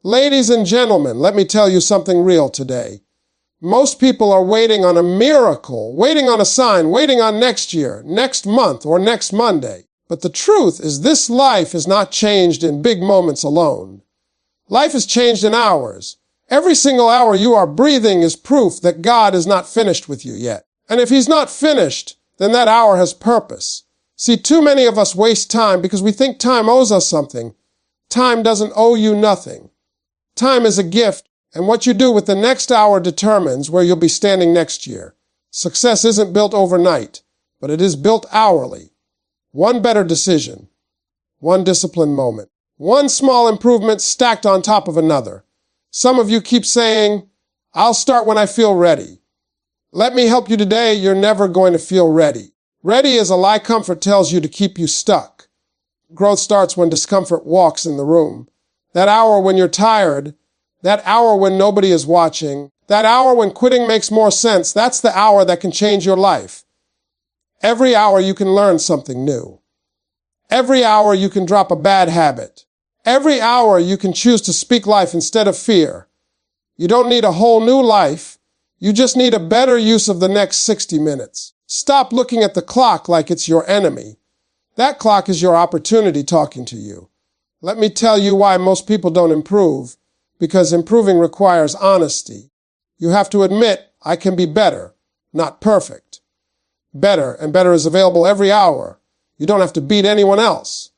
Ladies and gentlemen, let me tell you something real today. Most people are waiting on a miracle, waiting on a sign, waiting on next year, next month, or next Monday. But the truth is this life is not changed in big moments alone. Life is changed in hours. Every single hour you are breathing is proof that God is not finished with you yet. And if He's not finished, then that hour has purpose. See, too many of us waste time because we think time owes us something. Time doesn't owe you nothing. Time is a gift, and what you do with the next hour determines where you'll be standing next year. Success isn't built overnight, but it is built hourly. One better decision, one disciplined moment, one small improvement stacked on top of another. Some of you keep saying, "I'll start when I feel ready." Let me help you today. You're never going to feel ready. Ready is a lie comfort tells you to keep you stuck. Growth starts when discomfort walks in the room. That hour when you're tired, that hour when nobody is watching, that hour when quitting makes more sense, that's the hour that can change your life. Every hour you can learn something new. Every hour you can drop a bad habit. Every hour you can choose to speak life instead of fear. You don't need a whole new life. You just need a better use of the next 60 minutes. Stop looking at the clock like it's your enemy. That clock is your opportunity talking to you. Let me tell you why most people don't improve. Because improving requires honesty. You have to admit, I can be better, not perfect. Better, and better is available every hour. You don't have to beat anyone else.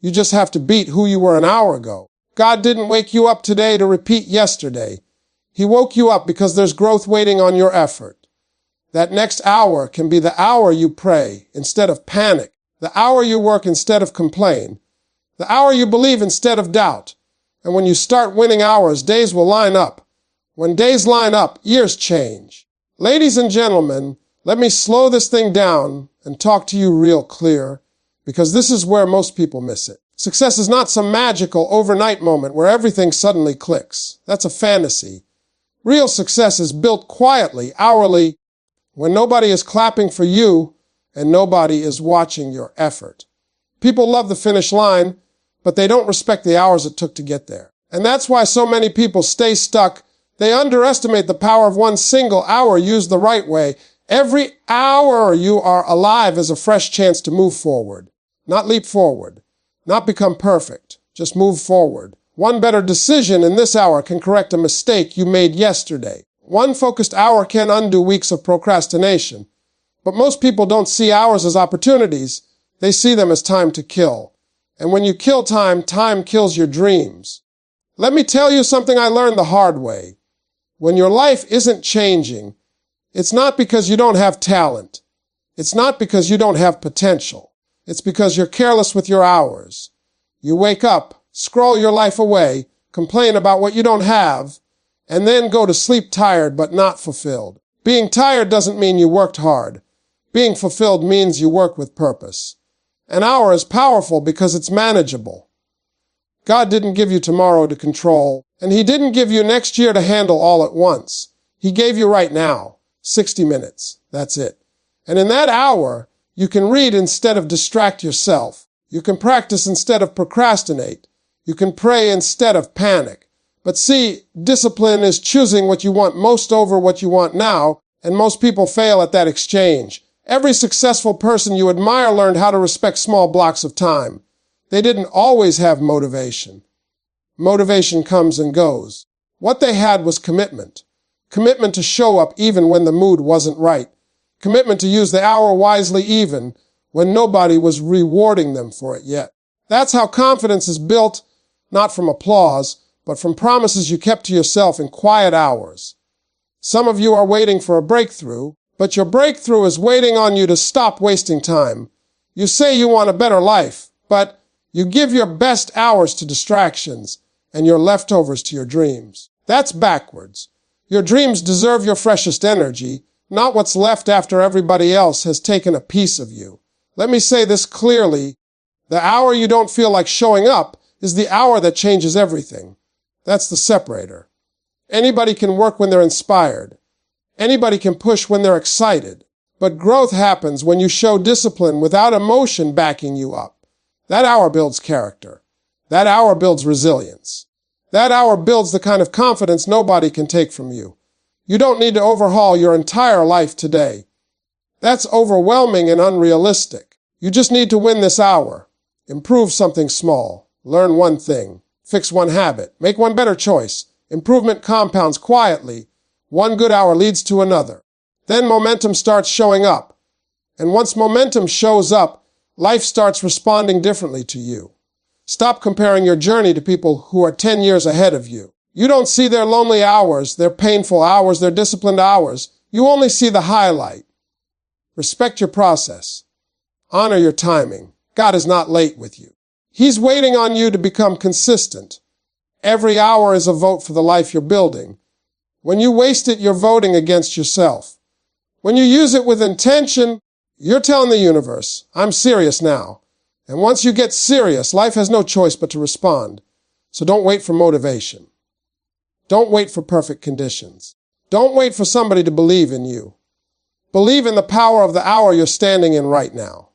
You just have to beat who you were an hour ago. God didn't wake you up today to repeat yesterday. He woke you up because there's growth waiting on your effort. That next hour can be the hour you pray instead of panic, the hour you work instead of complain, the hour you believe instead of doubt. And when you start winning hours, days will line up. When days line up, years change. Ladies and gentlemen, let me slow this thing down and talk to you real clear, because this is where most people miss it. Success is not some magical overnight moment where everything suddenly clicks. That's a fantasy. Real success is built quietly, hourly, when nobody is clapping for you and nobody is watching your effort. People love the finish line, but they don't respect the hours it took to get there. And that's why so many people stay stuck. They underestimate the power of one single hour used the right way. Every hour you are alive is a fresh chance to move forward. Not leap forward. Not become perfect. Just move forward. One better decision in this hour can correct a mistake you made yesterday. One focused hour can undo weeks of procrastination. But most people don't see hours as opportunities. They see them as time to kill. And when you kill time, time kills your dreams. Let me tell you something I learned the hard way. When your life isn't changing, it's not because you don't have talent. It's not because you don't have potential. It's because you're careless with your hours. You wake up, scroll your life away, complain about what you don't have, and then go to sleep tired but not fulfilled. Being tired doesn't mean you worked hard. Being fulfilled means you work with purpose. An hour is powerful because it's manageable. God didn't give you tomorrow to control, and He didn't give you next year to handle all at once. He gave you right now, 60 minutes. That's it. And in that hour, you can read instead of distract yourself. You can practice instead of procrastinate. You can pray instead of panic. But see, discipline is choosing what you want most over what you want now, and most people fail at that exchange. Every successful person you admire learned how to respect small blocks of time. They didn't always have motivation. Motivation comes and goes. What they had was commitment. Commitment to show up even when the mood wasn't right. Commitment to use the hour wisely even when nobody was rewarding them for it yet. That's how confidence is built, not from applause, but from promises you kept to yourself in quiet hours. Some of you are waiting for a breakthrough, but your breakthrough is waiting on you to stop wasting time. You say you want a better life, but you give your best hours to distractions and your leftovers to your dreams. That's backwards. Your dreams deserve your freshest energy, not what's left after everybody else has taken a piece of you. Let me say this clearly. The hour you don't feel like showing up is the hour that changes everything. That's the separator. Anybody can work when they're inspired. Anybody can push when they're excited. But growth happens when you show discipline without emotion backing you up. That hour builds character. That hour builds resilience. That hour builds the kind of confidence nobody can take from you. You don't need to overhaul your entire life today. That's overwhelming and unrealistic. You just need to win this hour. Improve something small. Learn one thing. Fix one habit. Make one better choice. Improvement compounds quietly. One good hour leads to another. Then momentum starts showing up. And once momentum shows up, life starts responding differently to you. Stop comparing your journey to people who are 10 years ahead of you. You don't see their lonely hours, their painful hours, their disciplined hours. You only see the highlight. Respect your process. Honor your timing. God is not late with you. He's waiting on you to become consistent. Every hour is a vote for the life you're building. When you waste it, you're voting against yourself. When you use it with intention, you're telling the universe, I'm serious now. And once you get serious, life has no choice but to respond. So don't wait for motivation. Don't wait for perfect conditions. Don't wait for somebody to believe in you. Believe in the power of the hour you're standing in right now.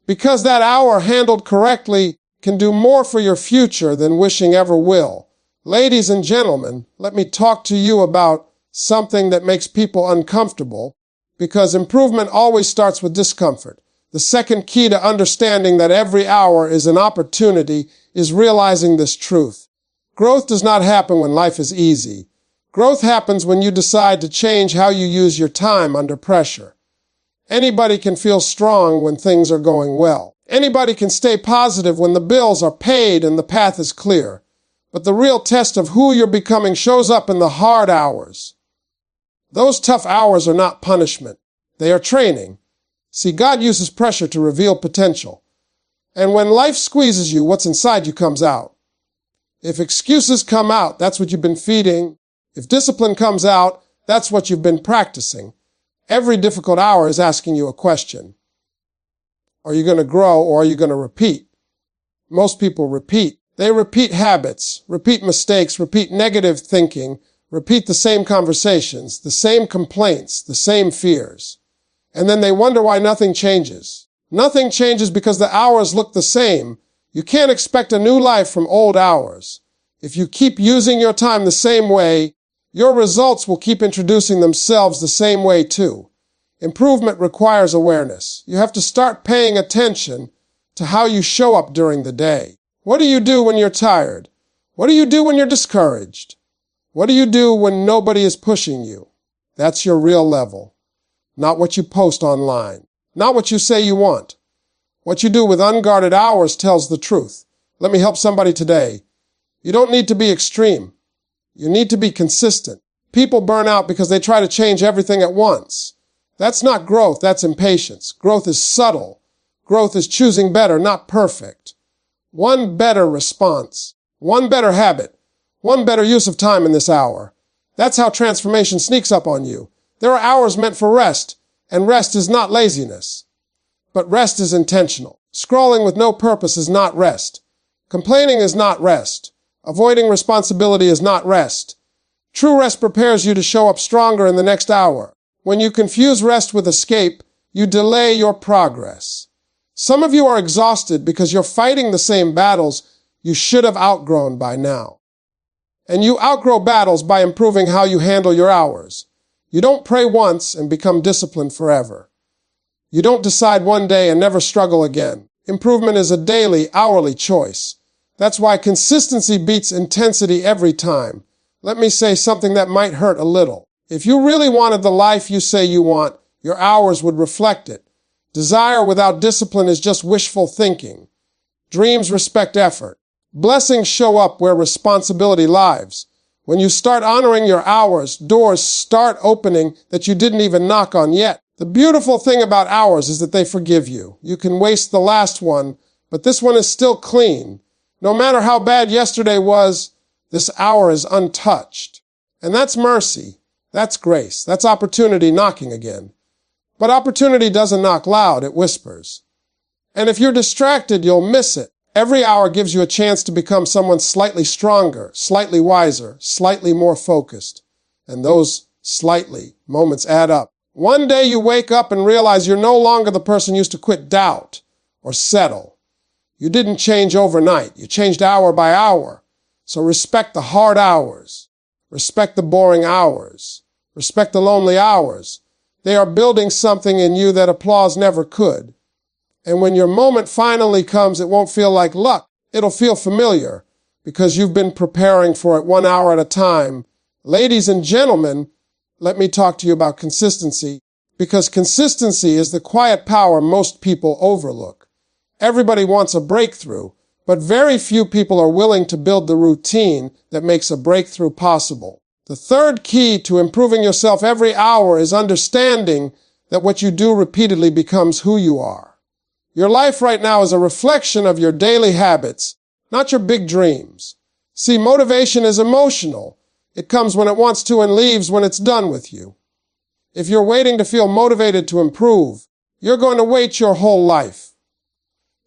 Because that hour handled correctly can do more for your future than wishing ever will. Ladies and gentlemen, let me talk to you about something that makes people uncomfortable, because improvement always starts with discomfort. The second key to understanding that every hour is an opportunity is realizing this truth. Growth does not happen when life is easy. Growth happens when you decide to change how you use your time under pressure. Anybody can feel strong when things are going well. Anybody can stay positive when the bills are paid and the path is clear. But the real test of who you're becoming shows up in the hard hours. Those tough hours are not punishment. They are training. See, God uses pressure to reveal potential. And when life squeezes you, what's inside you comes out. If excuses come out, that's what you've been feeding. If discipline comes out, that's what you've been practicing. Every difficult hour is asking you a question. Are you going to grow or are you going to repeat? Most people repeat. They repeat habits, repeat mistakes, repeat negative thinking, repeat the same conversations, the same complaints, the same fears. And then they wonder why nothing changes. Nothing changes because the hours look the same. You can't expect a new life from old hours. If you keep using your time the same way, your results will keep introducing themselves the same way too. Improvement requires awareness. You have to start paying attention to how you show up during the day. What do you do when you're tired? What do you do when you're discouraged? What do you do when nobody is pushing you? That's your real level. Not what you post online. Not what you say you want. What you do with unguarded hours tells the truth. Let me help somebody today. You don't need to be extreme. You need to be consistent. People burn out because they try to change everything at once. That's not growth, that's impatience. Growth is subtle. Growth is choosing better, not perfect. One better response. One better habit. One better use of time in this hour. That's how transformation sneaks up on you. There are hours meant for rest, and rest is not laziness. But rest is intentional. Scrolling with no purpose is not rest. Complaining is not rest. Avoiding responsibility is not rest. True rest prepares you to show up stronger in the next hour. When you confuse rest with escape, you delay your progress. Some of you are exhausted because you're fighting the same battles you should have outgrown by now. And you outgrow battles by improving how you handle your hours. You don't pray once and become disciplined forever. You don't decide one day and never struggle again. Improvement is a daily, hourly choice. That's why consistency beats intensity every time. Let me say something that might hurt a little. If you really wanted the life you say you want, your hours would reflect it. Desire without discipline is just wishful thinking. Dreams respect effort. Blessings show up where responsibility lives. When you start honoring your hours, doors start opening that you didn't even knock on yet. The beautiful thing about hours is that they forgive you. You can waste the last one, but this one is still clean. No matter how bad yesterday was, this hour is untouched. And that's mercy. That's grace. That's opportunity knocking again. But opportunity doesn't knock loud, it whispers. And if you're distracted, you'll miss it. Every hour gives you a chance to become someone slightly stronger, slightly wiser, slightly more focused. And those slightly moments add up. One day you wake up and realize you're no longer the person who used to quit doubt or settle. You didn't change overnight. You changed hour by hour. So respect the hard hours. Respect the boring hours. Respect the lonely hours. They are building something in you that applause never could. And when your moment finally comes, it won't feel like luck. It'll feel familiar because you've been preparing for it 1 hour at a time. Ladies and gentlemen, let me talk to you about consistency, because consistency is the quiet power most people overlook. Everybody wants a breakthrough, but very few people are willing to build the routine that makes a breakthrough possible. The third key to improving yourself every hour is understanding that what you do repeatedly becomes who you are. Your life right now is a reflection of your daily habits, not your big dreams. See, motivation is emotional. It comes when it wants to and leaves when it's done with you. If you're waiting to feel motivated to improve, you're going to wait your whole life.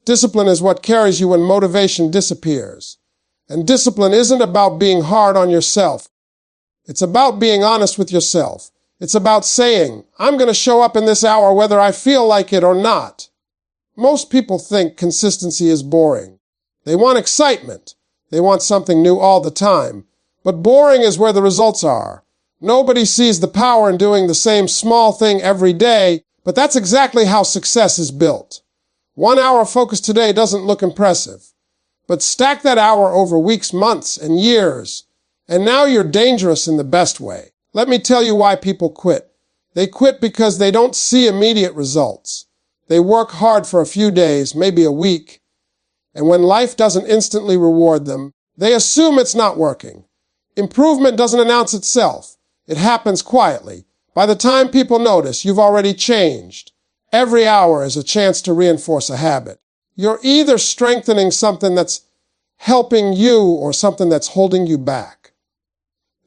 Discipline is what carries you when motivation disappears. And discipline isn't about being hard on yourself. It's about being honest with yourself. It's about saying, I'm going to show up in this hour whether I feel like it or not. Most people think consistency is boring. They want excitement. They want something new all the time. But boring is where the results are. Nobody sees the power in doing the same small thing every day, but that's exactly how success is built. 1 hour focused today doesn't look impressive. But stack that hour over weeks, months, and years, and now you're dangerous in the best way. Let me tell you why people quit. They quit because they don't see immediate results. They work hard for a few days, maybe a week, and when life doesn't instantly reward them, they assume it's not working. Improvement doesn't announce itself. It happens quietly. By the time people notice, you've already changed. Every hour is a chance to reinforce a habit. You're either strengthening something that's helping you or something that's holding you back.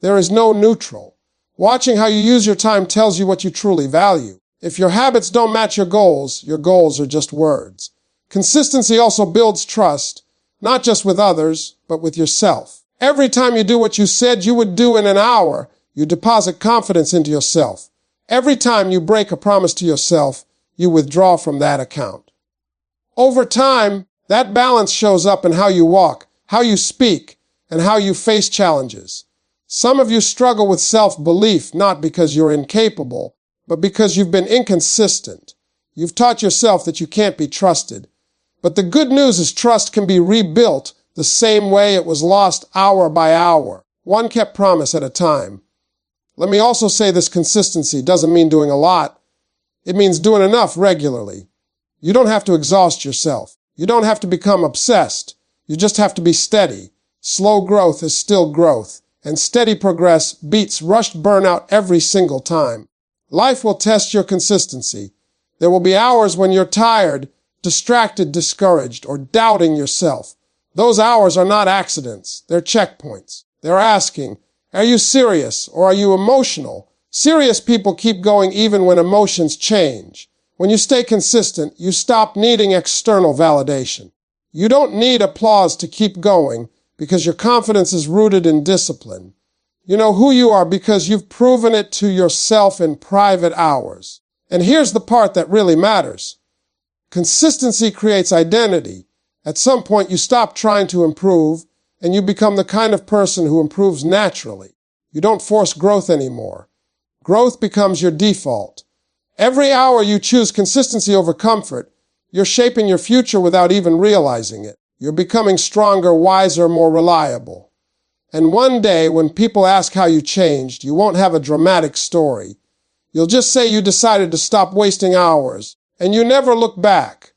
There is no neutral. Watching how you use your time tells you what you truly value. If your habits don't match your goals are just words. Consistency also builds trust, not just with others, but with yourself. Every time you do what you said you would do in an hour, you deposit confidence into yourself. Every time you break a promise to yourself, you withdraw from that account. Over time, that balance shows up in how you walk, how you speak, and how you face challenges. Some of you struggle with self-belief not because you're incapable, but because you've been inconsistent. You've taught yourself that you can't be trusted. But the good news is trust can be rebuilt the same way it was lost hour by hour, one kept promise at a time. Let me also say this: consistency doesn't mean doing a lot. It means doing enough regularly. You don't have to exhaust yourself. You don't have to become obsessed. You just have to be steady. Slow growth is still growth, and steady progress beats rushed burnout every single time. Life will test your consistency. There will be hours when you're tired, distracted, discouraged, or doubting yourself. Those hours are not accidents. They're checkpoints. They're asking, are you serious or are you emotional? Serious people keep going even when emotions change. When you stay consistent, you stop needing external validation. You don't need applause to keep going because your confidence is rooted in discipline. You know who you are because you've proven it to yourself in private hours. And here's the part that really matters. Consistency creates identity. At some point, you stop trying to improve, and you become the kind of person who improves naturally. You don't force growth anymore. Growth becomes your default. Every hour you choose consistency over comfort, you're shaping your future without even realizing it. You're becoming stronger, wiser, more reliable. And one day, when people ask how you changed, you won't have a dramatic story. You'll just say you decided to stop wasting hours, and you never look back.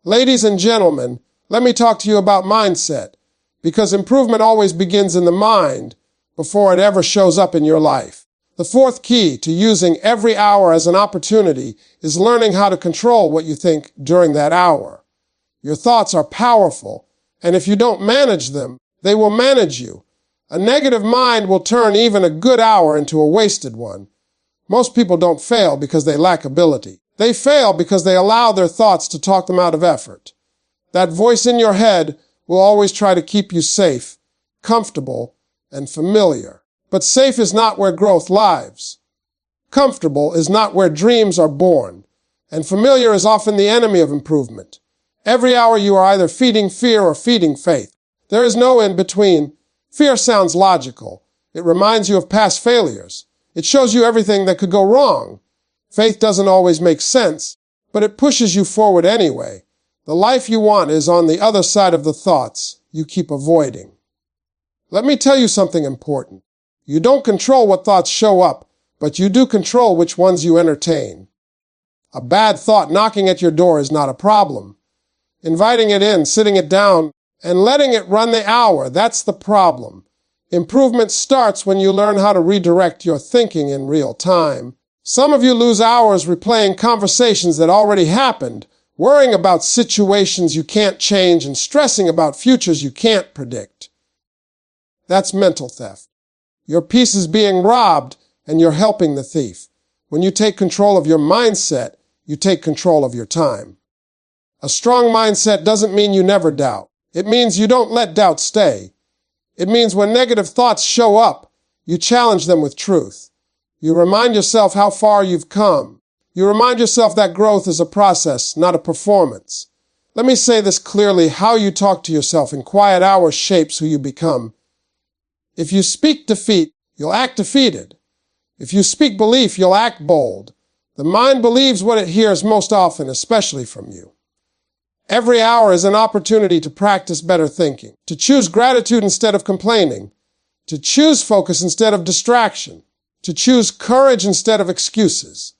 Ladies and gentlemen, let me talk to you about mindset, because improvement always begins in the mind before it ever shows up in your life. The fourth key to using every hour as an opportunity is learning how to control what you think during that hour. Your thoughts are powerful, and if you don't manage them, they will manage you. A negative mind will turn even a good hour into a wasted one. Most people don't fail because they lack ability. They fail because they allow their thoughts to talk them out of effort. That voice in your head will always try to keep you safe, comfortable, and familiar. But safe is not where growth lives. Comfortable is not where dreams are born. And familiar is often the enemy of improvement. Every hour you are either feeding fear or feeding faith. There is no in between. Fear sounds logical. It reminds you of past failures. It shows you everything that could go wrong. Faith doesn't always make sense, but it pushes you forward anyway. The life you want is on the other side of the thoughts you keep avoiding. Let me tell you something important. You don't control what thoughts show up, but you do control which ones you entertain. A bad thought knocking at your door is not a problem. Inviting it in, sitting it down, and letting it run the hour, that's the problem. Improvement starts when you learn how to redirect your thinking in real time. Some of you lose hours replaying conversations that already happened, worrying about situations you can't change and stressing about futures you can't predict. That's mental theft. Your peace is being robbed, and you're helping the thief. When you take control of your mindset, you take control of your time. A strong mindset doesn't mean you never doubt. It means you don't let doubt stay. It means when negative thoughts show up, you challenge them with truth. You remind yourself how far you've come. You remind yourself that growth is a process, not a performance. Let me say this clearly: how you talk to yourself in quiet hours shapes who you become. If you speak defeat, you'll act defeated. If you speak belief, you'll act bold. The mind believes what it hears most often, especially from you. Every hour is an opportunity to practice better thinking, to choose gratitude instead of complaining, to choose focus instead of distraction, to choose courage instead of excuses.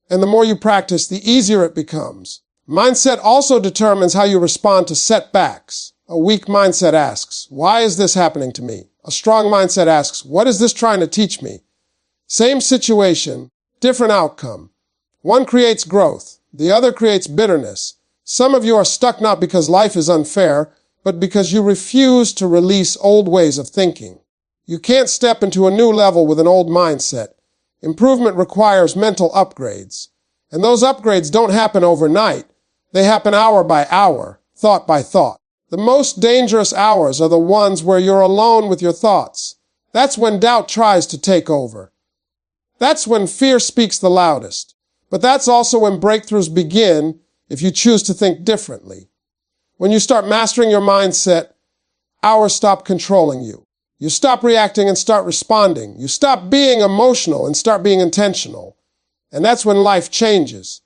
And the more you practice, the easier it becomes. Mindset also determines how you respond to setbacks. A weak mindset asks, why is this happening to me? A strong mindset asks, what is this trying to teach me? Same situation, different outcome. One creates growth, the other creates bitterness. Some of you are stuck not because life is unfair, but because you refuse to release old ways of thinking. You can't step into a new level with an old mindset. Improvement requires mental upgrades. And those upgrades don't happen overnight. They happen hour by hour, thought by thought. The most dangerous hours are the ones where you're alone with your thoughts. That's when doubt tries to take over. That's when fear speaks the loudest. But that's also when breakthroughs begin if you choose to think differently. When you start mastering your mindset, hours stop controlling you. You stop reacting and start responding. You stop being emotional and start being intentional. And that's when life changes.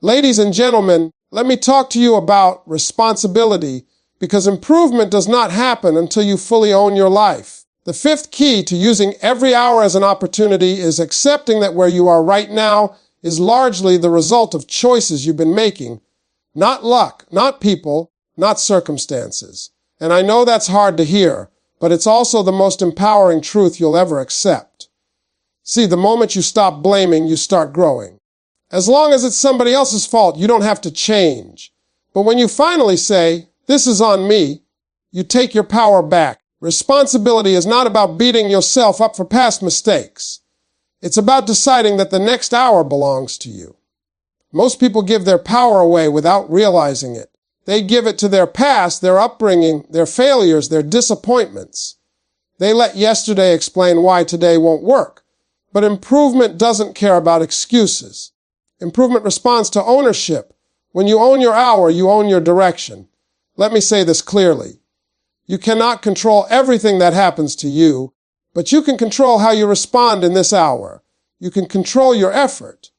Ladies and gentlemen, let me talk to you about responsibility, because improvement does not happen until you fully own your life. The fifth key to using every hour as an opportunity is accepting that where you are right now is largely the result of choices you've been making. Not luck, not people, not circumstances. And I know that's hard to hear, but it's also the most empowering truth you'll ever accept. See, the moment you stop blaming, you start growing. As long as it's somebody else's fault, you don't have to change. But when you finally say, this is on me, you take your power back. Responsibility is not about beating yourself up for past mistakes. It's about deciding that the next hour belongs to you. Most people give their power away without realizing it. They give it to their past, their upbringing, their failures, their disappointments. They let yesterday explain why today won't work. But improvement doesn't care about excuses. Improvement responds to ownership. When you own your hour, you own your direction. Let me say this clearly. You cannot control everything that happens to you, but you can control how you respond in this hour. You can control your effort.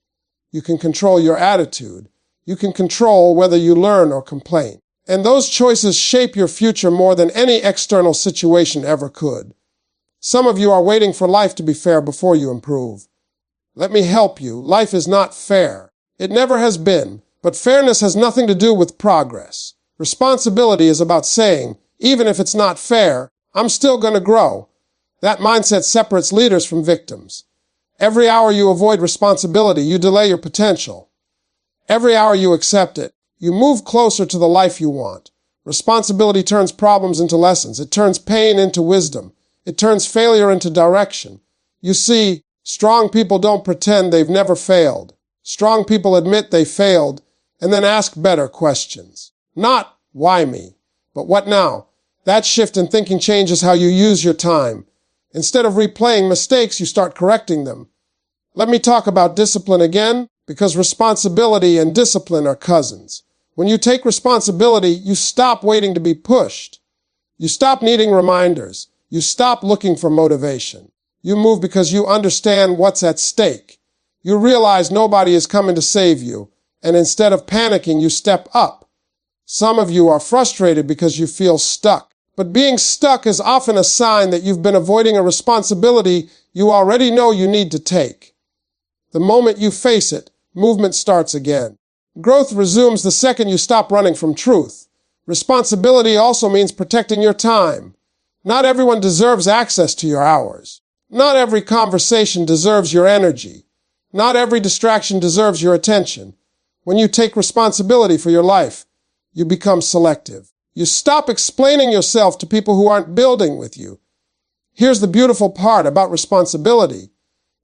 You can control your attitude. You can control whether you learn or complain. And those choices shape your future more than any external situation ever could. Some of you are waiting for life to be fair before you improve. Let me help you. Life is not fair. It never has been. But fairness has nothing to do with progress. Responsibility is about saying, even if it's not fair, I'm still going to grow. That mindset separates leaders from victims. Every hour you avoid responsibility, you delay your potential. Every hour you accept it, you move closer to the life you want. Responsibility turns problems into lessons. It turns pain into wisdom. It turns failure into direction. You see, strong people don't pretend they've never failed. Strong people admit they failed and then ask better questions. Not, why me? But what now? That shift in thinking changes how you use your time. Instead of replaying mistakes, you start correcting them. Let me talk about discipline again, because responsibility and discipline are cousins. When you take responsibility, you stop waiting to be pushed. You stop needing reminders. You stop looking for motivation. You move because you understand what's at stake. You realize nobody is coming to save you, and instead of panicking, you step up. Some of you are frustrated because you feel stuck. But being stuck is often a sign that you've been avoiding a responsibility you already know you need to take. The moment you face it, movement starts again. Growth resumes the second you stop running from truth. Responsibility also means protecting your time. Not everyone deserves access to your hours. Not every conversation deserves your energy. Not every distraction deserves your attention. When you take responsibility for your life, you become selective. You stop explaining yourself to people who aren't building with you. Here's the beautiful part about responsibility.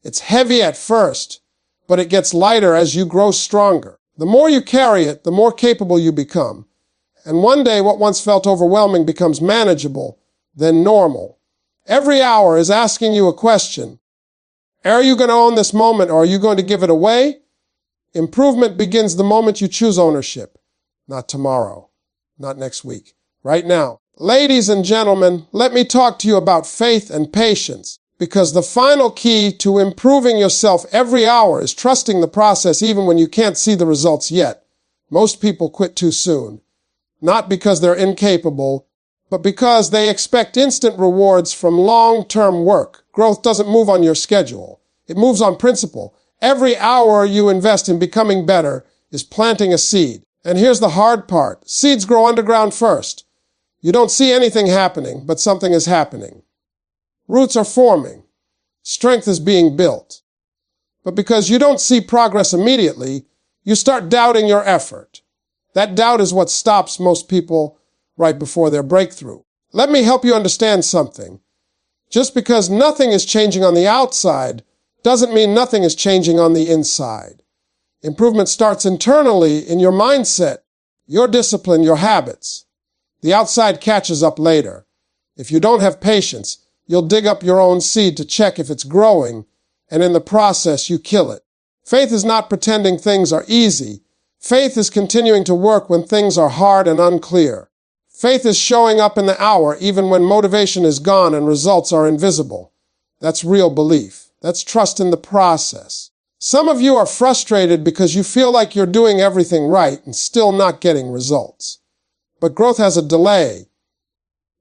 It's heavy at first, but it gets lighter as you grow stronger. The more you carry it, the more capable you become. And one day what once felt overwhelming becomes manageable, then normal. Every hour is asking you a question. Are you going to own this moment, or are you going to give it away? Improvement begins the moment you choose ownership. Not tomorrow. Not next week. Right now. Ladies and gentlemen, let me talk to you about faith and patience, because the final key to improving yourself every hour is trusting the process even when you can't see the results yet. Most people quit too soon. Not because they're incapable, but because they expect instant rewards from long-term work. Growth doesn't move on your schedule. It moves on principle. Every hour you invest in becoming better is planting a seed. And here's the hard part. Seeds grow underground first. You don't see anything happening, but something is happening. Roots are forming. Strength is being built. But because you don't see progress immediately, you start doubting your effort. That doubt is what stops most people right before their breakthrough. Let me help you understand something. Just because nothing is changing on the outside doesn't mean nothing is changing on the inside. Improvement starts internally in your mindset, your discipline, your habits. The outside catches up later. If you don't have patience, you'll dig up your own seed to check if it's growing, and in the process, you kill it. Faith is not pretending things are easy. Faith is continuing to work when things are hard and unclear. Faith is showing up in the hour even when motivation is gone and results are invisible. That's real belief. That's trust in the process. Some of you are frustrated because you feel like you're doing everything right and still not getting results. But growth has a delay.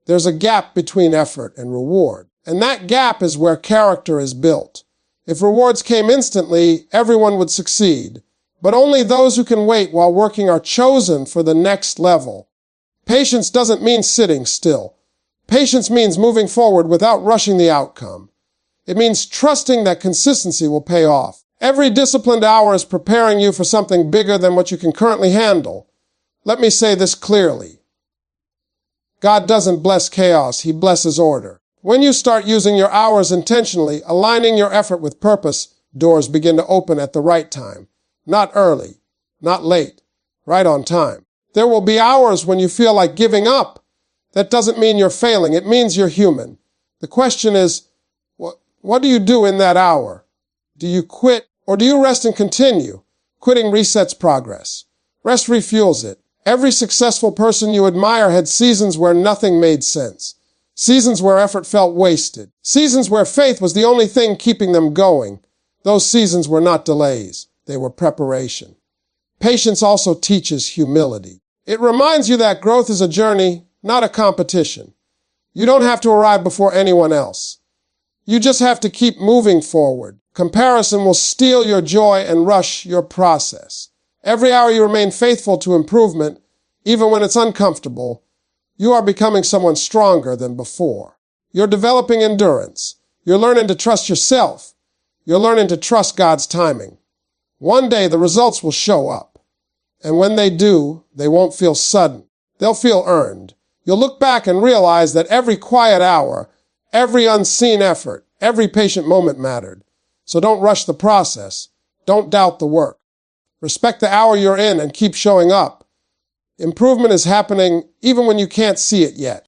There's a gap between effort and reward. And that gap is where character is built. If rewards came instantly, everyone would succeed. But only those who can wait while working are chosen for the next level. Patience doesn't mean sitting still. Patience means moving forward without rushing the outcome. It means trusting that consistency will pay off. Every disciplined hour is preparing you for something bigger than what you can currently handle. Let me say this clearly. God doesn't bless chaos, He blesses order. When you start using your hours intentionally, aligning your effort with purpose, doors begin to open at the right time. Not early, not late, right on time. There will be hours when you feel like giving up. That doesn't mean you're failing. It means you're human. The question is, what do you do in that hour? Do you quit or do you rest and continue? Quitting resets progress. Rest refuels it. Every successful person you admire had seasons where nothing made sense. Seasons where effort felt wasted. Seasons where faith was the only thing keeping them going. Those seasons were not delays. They were preparation. Patience also teaches humility. It reminds you that growth is a journey, not a competition. You don't have to arrive before anyone else. You just have to keep moving forward. Comparison will steal your joy and rush your process. Every hour you remain faithful to improvement, even when it's uncomfortable, you are becoming someone stronger than before. You're developing endurance. You're learning to trust yourself. You're learning to trust God's timing. One day the results will show up. And when they do, they won't feel sudden. They'll feel earned. You'll look back and realize that every quiet hour, every unseen effort, every patient moment mattered. So don't rush the process. Don't doubt the work. Respect the hour you're in and keep showing up. Improvement is happening even when you can't see it yet.